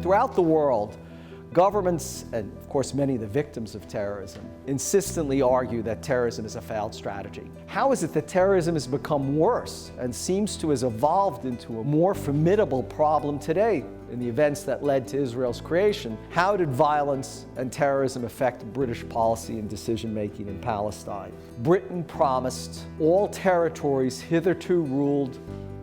Throughout the world, governments, and of course many of the victims of terrorism, insistently argue that terrorism is a failed strategy. How is it that terrorism has become worse and seems to have evolved into a more formidable problem today in the events that led to Israel's creation? How did violence and terrorism affect British policy and decision-making in Palestine? Britain promised all territories hitherto ruled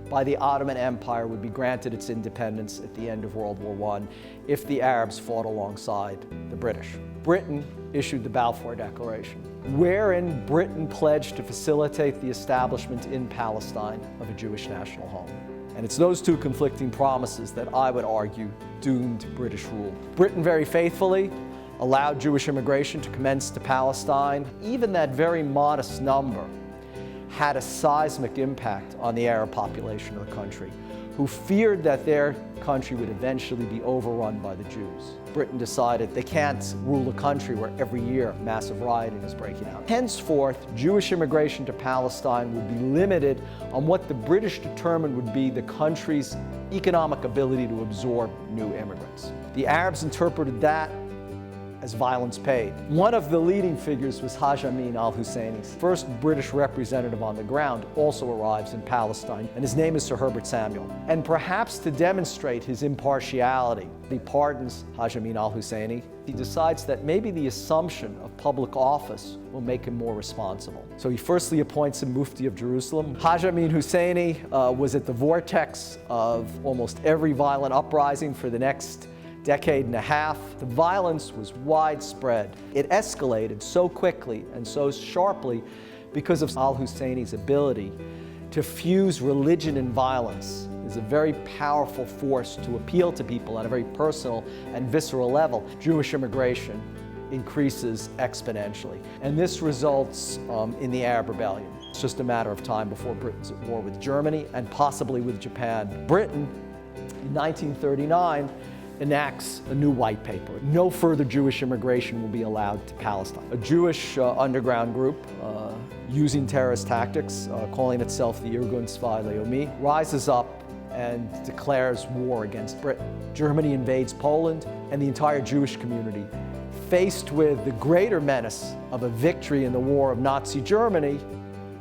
by the Ottoman Empire would be granted its independence at the end of World War I if the Arabs fought alongside the British. Britain issued the Balfour Declaration, wherein Britain pledged to facilitate the establishment in Palestine of a Jewish national home. And it's those two conflicting promises that I would argue doomed British rule. Britain very faithfully allowed Jewish immigration to commence to Palestine. Even that very modest number had a seismic impact on the Arab population of the country, who feared that their country would eventually be overrun by the Jews. Britain decided they can't rule a country where every year massive rioting is breaking out. Henceforth, Jewish immigration to Palestine would be limited on what the British determined would be the country's economic ability to absorb new immigrants. The Arabs interpreted that as violence paid. One of the leading figures was Haj Amin Husseini. First British representative on the ground also arrives in Palestine, and his name is Sir Herbert Samuel. And perhaps to demonstrate his impartiality, he pardons Haj Amin Husseini. He decides that maybe the assumption of public office will make him more responsible. So he firstly appoints him Mufti of Jerusalem. Haj Amin Husseini was at the vortex of almost every violent uprising for the next decade and a half. The violence was widespread. It escalated so quickly and so sharply because of al-Husseini's ability to fuse religion and violence. Is a very powerful force to appeal to people on a very personal and visceral level. Jewish immigration increases exponentially. And this results in the Arab Rebellion. It's just a matter of time before Britain's at war with Germany and possibly with Japan. Britain, in 1939, enacts a new white paper. No further Jewish immigration will be allowed to Palestine. A Jewish underground group using terrorist tactics, calling itself the Irgun and Lehi, rises up and declares war against Britain. Germany invades Poland, and the entire Jewish community, faced with the greater menace of a victory in the war of Nazi Germany,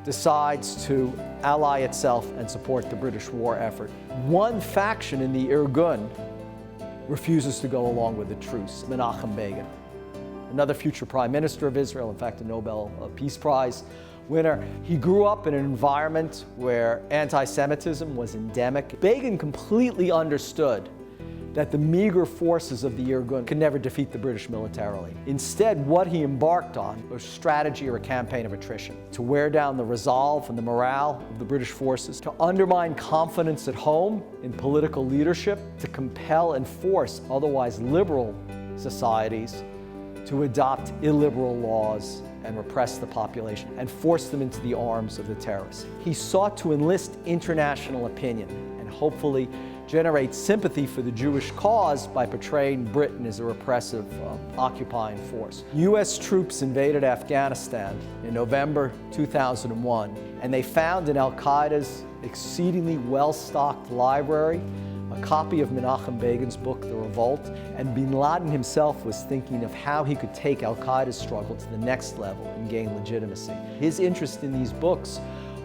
decides to ally itself and support the British war effort. One faction in the Irgun refuses to go along with the truce, Menachem Begin, another future prime minister of Israel, in fact a Nobel Peace Prize winner. He grew up in an environment where anti-Semitism was endemic. Begin completely understood that the meager forces of the Irgun could never defeat the British militarily. Instead, what he embarked on was a strategy or a campaign of attrition, to wear down the resolve and the morale of the British forces, to undermine confidence at home in political leadership, to compel and force otherwise liberal societies to adopt illiberal laws and repress the population and force them into the arms of the terrorists. He sought to enlist international opinion and hopefully generate sympathy for the Jewish cause by portraying Britain as a repressive, occupying force. U.S. troops invaded Afghanistan in November 2001, and they found in al-Qaeda's exceedingly well-stocked library a copy of Menachem Begin's book, The Revolt, and bin Laden himself was thinking of how he could take al-Qaeda's struggle to the next level and gain legitimacy. His interest in these books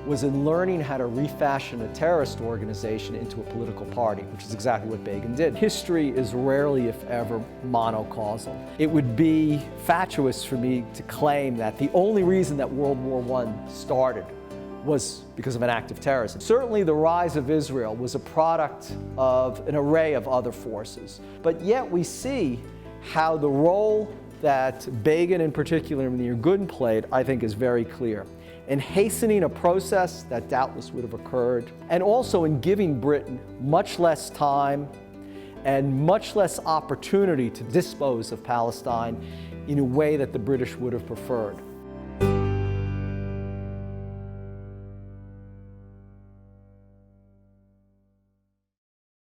was in learning how to refashion a terrorist organization into a political party, which is exactly what Begin did. History is rarely, if ever, monocausal. It would be fatuous for me to claim that the only reason that World War I started was because of an act of terrorism. Certainly the rise of Israel was a product of an array of other forces, but yet we see how the role that Begin in particular and the Irgun played, I think, is very clear in hastening a process that doubtless would have occurred, and also in giving Britain much less time and much less opportunity to dispose of Palestine in a way that the British would have preferred.